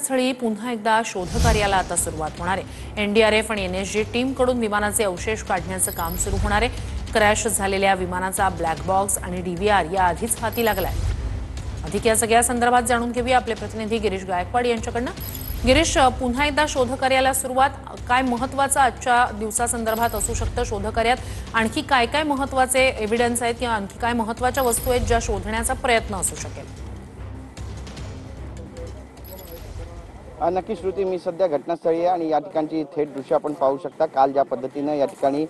घटनास्थळी पुन्हा एकदा शोधकार्याला आता सुरुवात होणार आहे। एनडीआरएफ आणि एनएसजी टीमकडून विमानाचे अवशेष काढण्याचं काम सुरू होणार आहे। क्रॅश झालेल्या विमानाचा ब्लॅक बॉक्स आणि डीव्हीआर या आधीच हाती लागलाय। अधिक या सगळ्या संदर्भात जाणून घेऊया आपले प्रतिनिधी गिरीश गायकवाड यांच्याकडनं। गिरीश, पुन्हा एकदा शोधकार्याला सुरुवात, काय महत्त्वाचं आजच्या दिवसासंदर्भात असू शकतं शोधकार्यात? आणखी काय काय महत्त्वाचे एव्हिडन्स आहेत किंवा आणखी काय महत्त्वाच्या वस्तू आहेत ज्या शोधण्याचा प्रयत्न असू शकेल? नक्की श्रुती, मी सध्या घटनास्थळी आहे आणि या ठिकाणची थेट दृश्य आपण पाहू शकता। काल ज्या पद्धतीने या ठिकाणी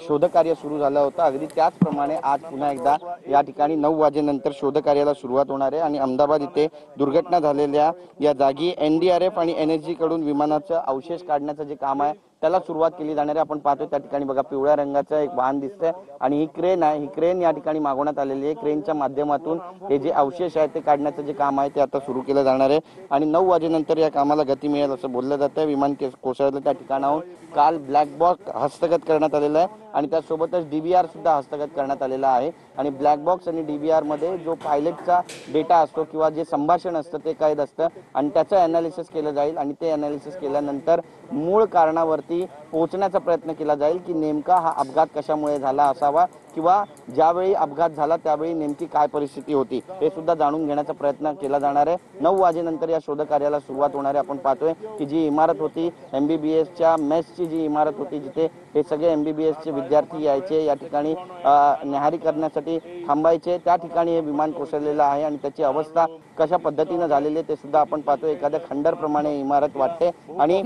शोधकार्य सुरू झालं होतं, अगदी त्याचप्रमाणे आज पुन्हा एकदा या ठिकाणी 9 वाजेनंतर शोधकार्याला सुरुवात होणार आहे। आणि अहमदाबाद इथे दुर्घटना झालेल्या या जागी एनडीआरएफ आणि एनएसजी कडून विमानाचं अवशेष काढण्याचं जे काम आहे त्याला सुरुवात केली जाणार आहे। आपण पाहतोय त्या ठिकाणी बघा, पिवळ्या रंगाचं एक वाहन दिसतंय आणि ही क्रेन आहे, ही क्रेन या ठिकाणी मागवण्यात आलेली आहे। क्रेनच्या माध्यमातून हे जे अवशेष आहेत ते काढण्याचं जे काम आहे ते आता सुरू केलं जाणार आहे आणि 9 वाजेनंतर या कामाला गती मिळेल असं बोललं जातं। विमान कोसळलं त्या ठिकाणाहून काल ब्लॅक बॉक्स हस्तगत करण्यात आलेला आहे आणि त्यासोबतच डीव्हीआर सुद्धा हस्तगत करण्यात आलेला आहे। आणि ब्लॅक बॉक्स आणि डीव्हीआर मध्ये जो पायलटचा डेटा असतो किंवा जे संभाषण असतं ते कैद असतं आणि त्याचं अनालिसिस केलं जाईल आणि ते अनालिसिस केल्यानंतर मूळ कारणावरती पोहोचण्याचा प्रयत्न केला जाईल की नेमका हा अपघात कशामुळे झाला असावा किंवा ज्यावेळी अपघात झाला त्यावेळी नेमकी काय परिस्थिती होती हे सुद्धा जाणून घेण्याचा प्रयत्न केला जाणार आहे। 9 वाजेनंतर या शोधकार्याला सुरुवात होणार आहे। आपण पाहतोय की जी इमारत होती एमबीबीएसच्या मेसची जी इमारत होती जिथे हे सगळे एमबीबीएसचे विद्यार्थी यायचे, या ठिकाणी न्याहारी करण्यासाठी थांबायचे, त्या ठिकाणी हे विमान कोसळलेलं आहे आणि त्याची अवस्था कशा पद्धतीने झालेली आहे ते सुद्धा आपण पाहतोय। एखाद्या खंडरप्रमाणे इमारत वाटते आणि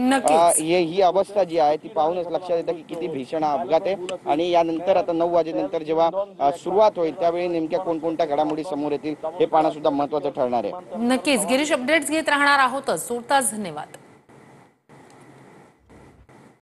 ही अवस्था जी आहे ती पाहूनच लक्षात येतं की किती भीषण अपघात आहे। आणि यानंतर आता 9 वाजेनंतर जेव्हा सुरुवात होईल त्यावेळी नेमक्या कोणकोणत्या घडामोडी समोर येतील हे पाहणं सुद्धा महत्त्वाचं ठरणार आहे। नक्कीच गिरीश, अपडेट्स घेत राहणार आहोतच। तुर्तास धन्यवाद।